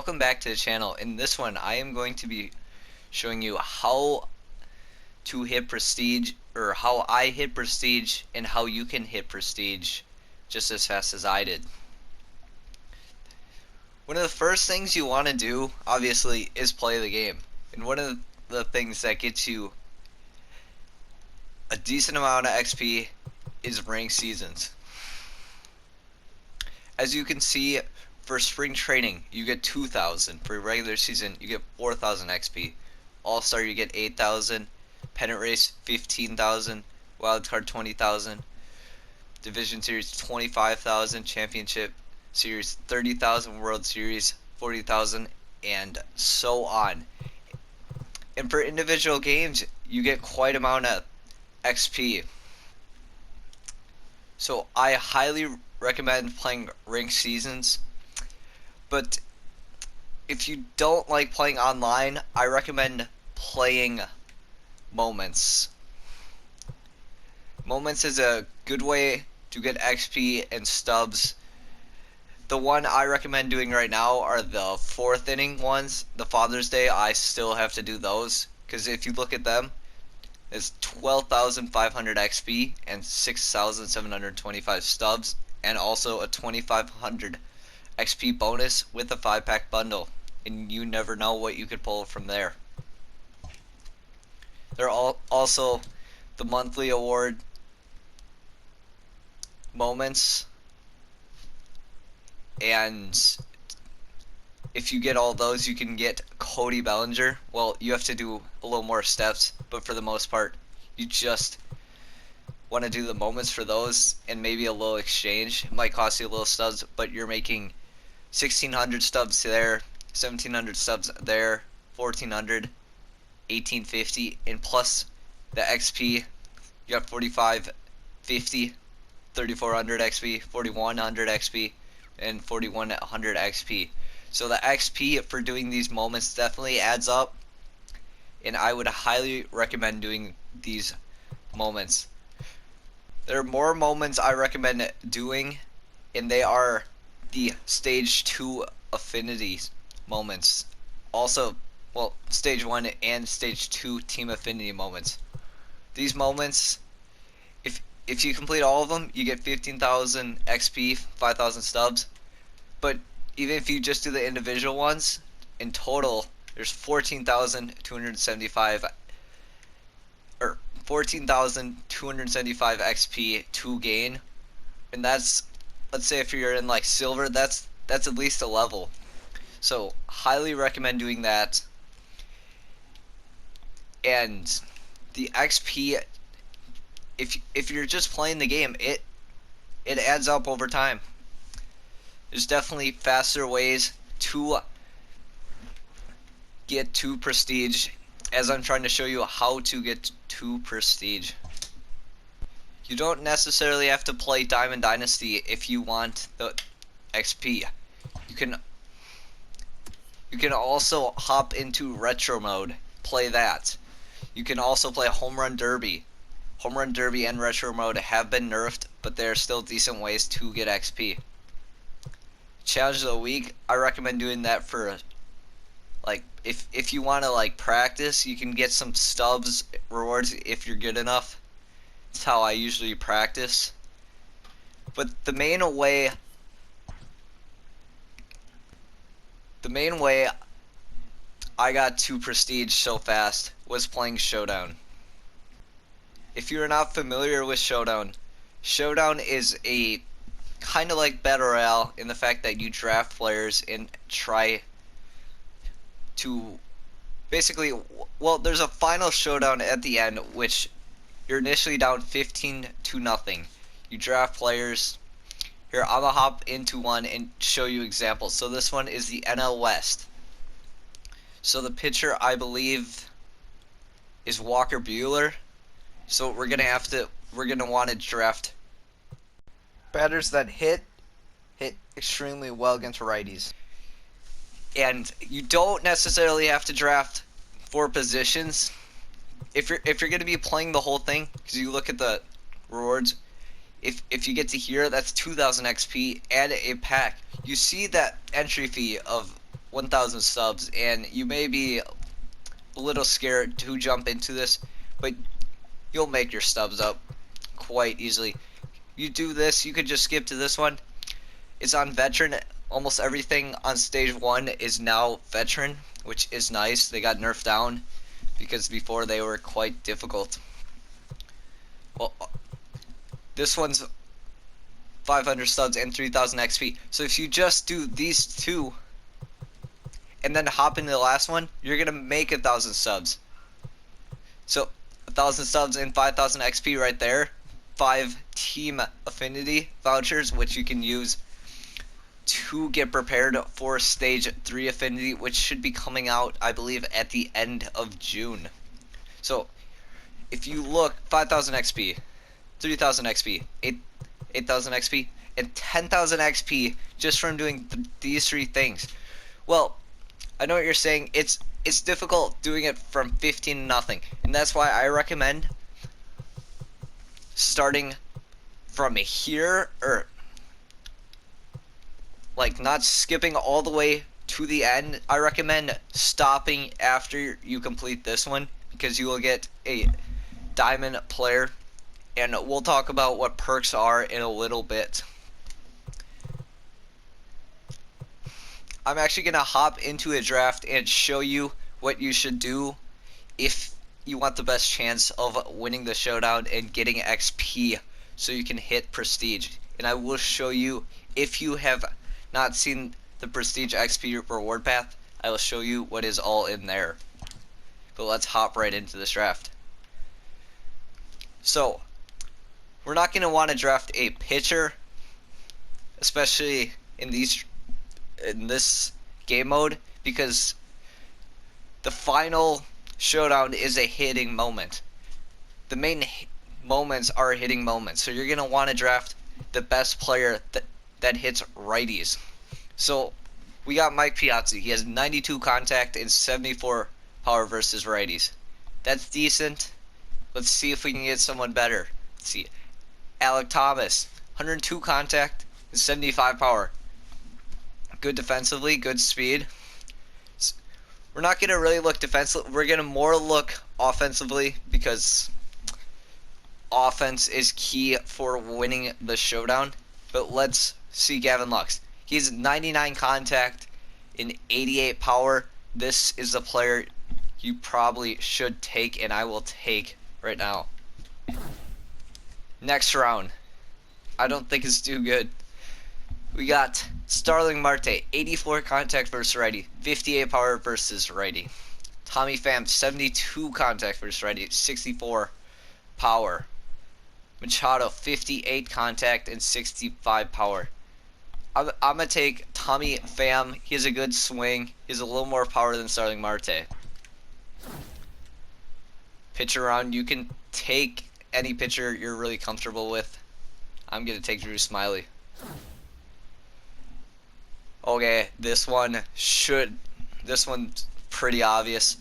welcome back to the channel. In this one, I am going to be showing you how to hit prestige, or how I hit prestige, and how you can hit prestige just as fast as I did. One of the first things you want to do, obviously, is play the game. And one of the things that gets you a decent amount of XP is ranked seasons. As you can see, for spring training, you get 2,000. For regular season, you get 4,000 XP. All-Star, you get 8,000. Pennant Race, 15,000. Wildcard, 20,000. Division Series, 25,000. Championship Series, 30,000. World Series, 40,000. And so on. And for individual games, you get quite amount of XP. So I highly recommend playing ranked seasons. But if you don't like playing online, I recommend playing Moments. Moments is a good way to get XP and stubs. The one I recommend doing right now are the 4th inning ones. The Father's Day, I still have to do those, because if you look at them, it's 12,500 XP and 6,725 stubs, and also a 2,500 XP bonus with a 5-pack bundle, and you never know what you could pull from there. There are also the monthly award moments, and if you get all those, you can get Cody Bellinger. Well, you have to do a little more steps, but for the most part, you just want to do the moments for those and maybe a little exchange. It might cost you a little stubs, but you're making 1,600 stubs there, 1,700 stubs there, 1,400, 1,850, and plus the XP, you got 4,550, 3,400 XP, 4,100 XP, and 4,100 XP. So the XP for doing these moments definitely adds up, and I would highly recommend doing these moments. There are more moments I recommend doing, and they are the stage 2 affinity moments. Also, well, stage 1 and stage 2 team affinity moments. These moments, if you complete all of them, you get 15,000 XP, 5,000 stubs. But even if you just do the individual ones, in total, there's 14,275 or 14,275 XP to gain, and that's, let's say if you're in like silver, that's at least a level. So highly recommend doing that. And the XP, if you're just playing the game, it adds up over time. There's definitely faster ways to get to prestige, as I'm trying to show you how to get to prestige. You don't necessarily have to play Diamond Dynasty if you want the XP. You can also hop into retro mode, play that. You can also play Home Run Derby. Home Run Derby and retro mode have been nerfed, but there are still decent ways to get XP. Challenge of the week, I recommend doing that for, like, if you want to like practice, you can get some stubs rewards if you're good enough. That's how I usually practice. But the main way I got to prestige so fast was playing Showdown. If you're not familiar with Showdown, Showdown is a kind of like Battle Royale in the fact that you draft players and try to basically, well, there's a final showdown at the end, which you're initially down 15-0. You draft players. Here, I'm gonna hop into one and show you examples. So this one is the NL West. So the pitcher, I believe, is Walker Buehler. So we're gonna want to draft batters that hit extremely well against righties. And you don't necessarily have to draft 4 positions if you're going to be playing the whole thing, because you look at the rewards. If you get to here, that's 2,000 XP and a pack. You see that entry fee of 1,000 subs, and you may be a little scared to jump into this, but you'll make your stubs up quite easily. You do this, you could just skip to this one. It's on veteran. Almost everything on stage 1 is now veteran, which is nice. They got nerfed down because before they were quite difficult. Well, this one's 500 subs and 3,000 XP. So if you just do these two and then hop into the last one, you're gonna make 1,000 subs. So 1,000 subs and 5,000 XP right there. 5 team affinity vouchers, which you can use to get prepared for stage 3 affinity, which should be coming out, I believe, at the end of June. So if you look, 5,000 XP, 3,000 XP, 8,000 XP, and 10,000 XP just from doing these 3 things. Well, I know what you're saying. It's difficult doing it from 15 to nothing, and that's why I recommend starting from here, or like not skipping all the way to the end. I recommend stopping after you complete this one, because you will get a diamond player, and we'll talk about what perks are in a little bit. I'm actually going to hop into a draft and show you what you should do if you want the best chance of winning the showdown and getting XP so you can hit prestige. And I will show you, if you have not seen the prestige XP reward path, I will show you what is all in there. But let's hop right into this draft. So we're not going to want to draft a pitcher, especially in this game mode, because the final showdown is a hitting moment. The main moments are hitting moments, so you're going to want to draft the best player that hits righties. So we got Mike Piazzi. He has 92 contact and 74 power versus righties. That's decent. Let's see if we can get someone better. Let's see. Alec Thomas, 102 contact and 75 power. Good defensively, good speed. We're not going to really look defensively. We're going to more look offensively, because offense is key for winning the showdown. But let's see Gavin Lux. He's 99 contact and 88 power. This is a player you probably should take, and I will take right now. Next round. I don't think it's too good. We got Starling Marte, 84 contact versus righty, 58 power versus righty. Tommy Pham, 72 contact versus righty, 64 power. Machado, 58 contact and 65 power. I'm going to take Tommy Pham. He has a good swing. He has a little more power than Starling Marte. Pitcher round, you can take any pitcher you're really comfortable with. I'm going to take Drew Smiley. Okay, this one's pretty obvious.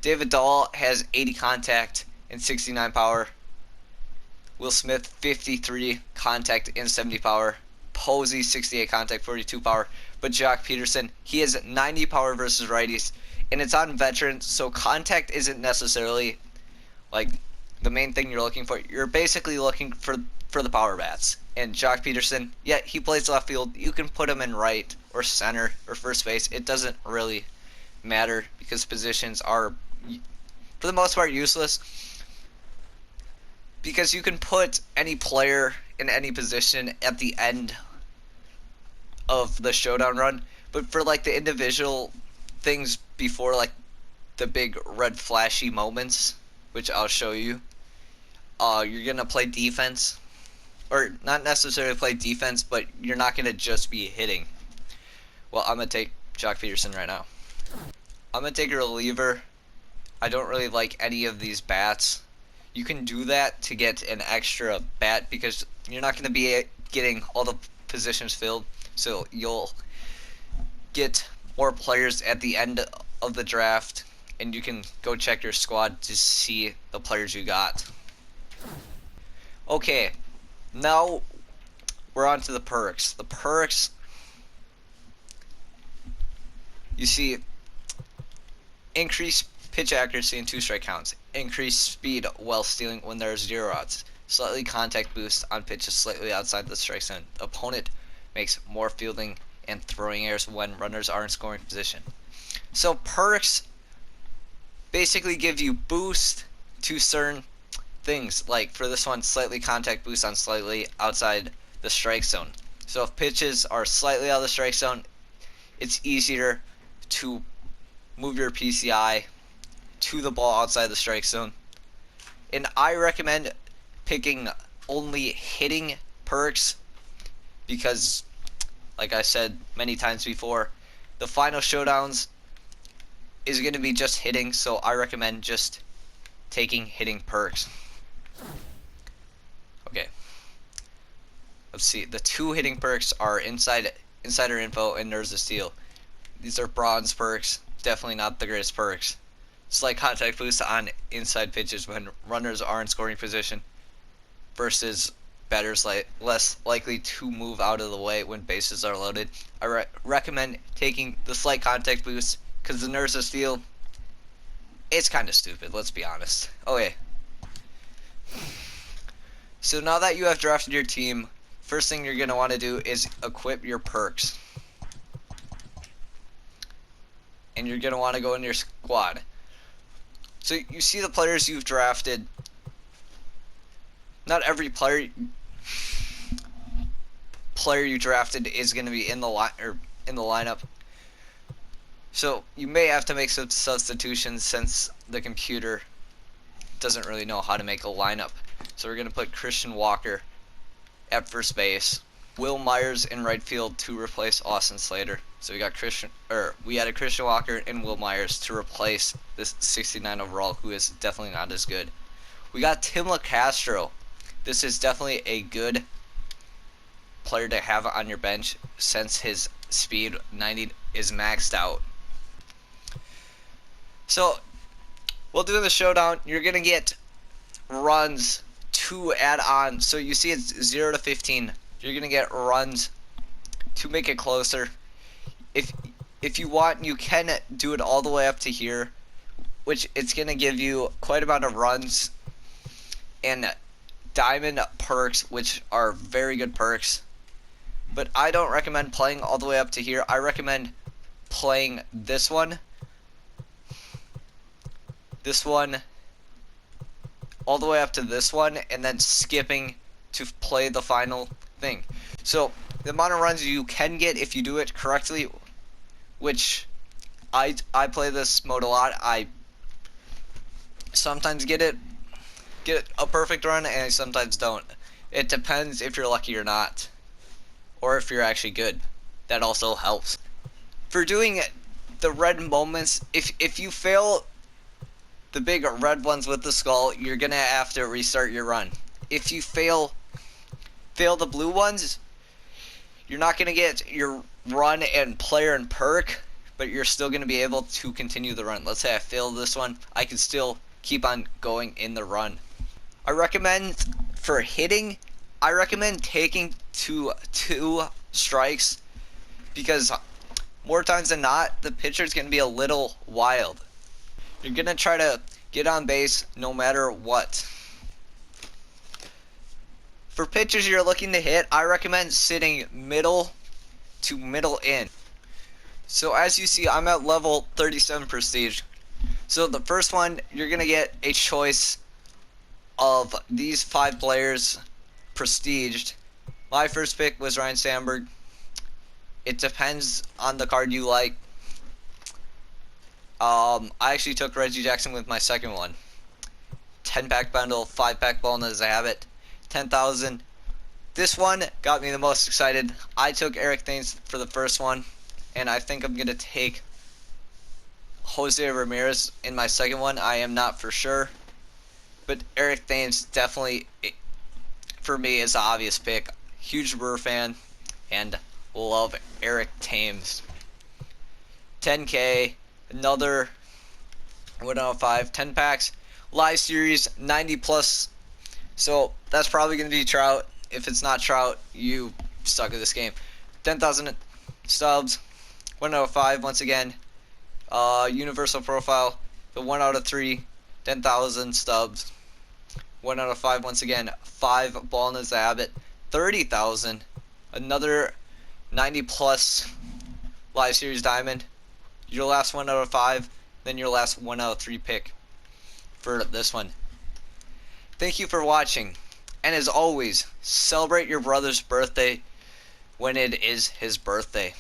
David Dahl has 80 contact and 69 power. Will Smith, 53 contact and 70 power. Posey, 68 contact, 42 power. But Jock Peterson, he has 90 power versus righties, and it's on veteran, so contact isn't necessarily like the main thing you're looking for. You're basically looking for the power bats. And Jock Peterson, yeah, he plays left field. You can put him in right or center or first base. It doesn't really matter, because positions are, for the most part, useless. Because you can put any player in any position at the end of the showdown run. But for like the individual things before, like the big red flashy moments, which I'll show you, you're going to play defense. Or not necessarily play defense, but you're not going to just be hitting. Well, I'm going to take Jock Peterson right now. I'm going to take a reliever. I don't really like any of these bats. You can do that to get an extra bat, because you're not going to be getting all the positions filled. So you'll get more players at the end of the draft, and you can go check your squad to see the players you got. Okay. Now we're on to the perks. The perks, You see increased pitch accuracy in 2-strike counts, increased speed while stealing when there are 0 outs, slightly contact boost on pitches slightly outside the strike zone. Opponent makes more fielding and throwing errors when runners are in scoring position. So perks basically give you boost to certain things, like for this one, slightly contact boost on slightly outside the strike zone. So if pitches are slightly out of the strike zone, it's easier to move your PCI to the ball outside the strike zone. And I recommend picking only hitting perks because, like I said many times before, the final showdowns is going to be just hitting, so I recommend just taking hitting perks. Okay, let's see. The 2 hitting perks are Insider Info and Nerves of Steel. These are bronze perks, definitely not the greatest perks. Slight contact boost on inside pitches when runners are in scoring position versus batters less likely to move out of the way when bases are loaded. I recommend taking the slight contact boost because the Nerves of Steel, it's kind of stupid, let's be honest. Okay. So now that you have drafted your team, first thing you're going to want to do is equip your perks. And you're going to want to go in your squad. So you see the players you've drafted. Not every player you drafted is going to be in the lineup. So you may have to make some substitutions since the computer doesn't really know how to make a lineup. So we're going to put Christian Walker at first base, Will Myers in right field to replace Austin Slater. So we added Christian Walker and Will Myers to replace this 69 overall, who is definitely not as good. We got Tim LaCastro. This is definitely a good player to have on your bench since his speed 90 is maxed out. So we'll do the showdown. You're gonna get runs to add on. So you see it's 0 to 15. You're gonna get runs to make it closer. If you want, you can do it all the way up to here, which it's gonna give you quite a amount of runs and diamond perks, which are very good perks. But I don't recommend playing all the way up to here. I recommend playing this one, all the way up to this one, and then skipping to play the final thing. So the amount of runs you can get if you do it correctly, which I play this mode a lot. I sometimes get a perfect run, and I sometimes don't. It depends if you're lucky or not, or if you're actually good. That also helps. For doing the red moments, if you fail the big red ones with the skull, you're gonna have to restart your run. If you fail the blue ones, you're not gonna get your run and player and perk, but you're still gonna be able to continue the run. Let's say I failed this one, I can still keep on going in the run. I recommend for hitting, I recommend taking two strikes, because more times than not, the pitcher's gonna be a little wild. You're gonna try to get on base no matter what. For pitchers you're looking to hit, I recommend sitting middle to middle in. So as you see, I'm at level 37 prestige. So the first one, you're gonna get a choice of these 5 players prestiged. My first pick was Ryan Sandberg. It depends on the card you like. I actually took Reggie Jackson with my second one. 10-pack bundle, 5-pack bonus, I have it. 10,000. This one got me the most excited. I took Eric Thames for the first one, and I think I'm going to take Jose Ramirez in my second one. I am not for sure, but Eric Thames definitely, for me, is the obvious pick. Huge Brewer fan, and love Eric Thames. 10K. Another 105, 10 packs, live series, 90 plus. So that's probably going to be Trout. If it's not Trout, you suck at this game. 10,000 subs, 105 once again, Universal profile, the 1 out of 3, 10,000 stubs. 1 out of 5, once again, 5 ball is the habit, 30,000. Another 90 plus live series diamond. Your last 1 out of 5, then your last 1 out of 3 pick for this one. Thank you for watching, and as always, celebrate your brother's birthday when it is his birthday.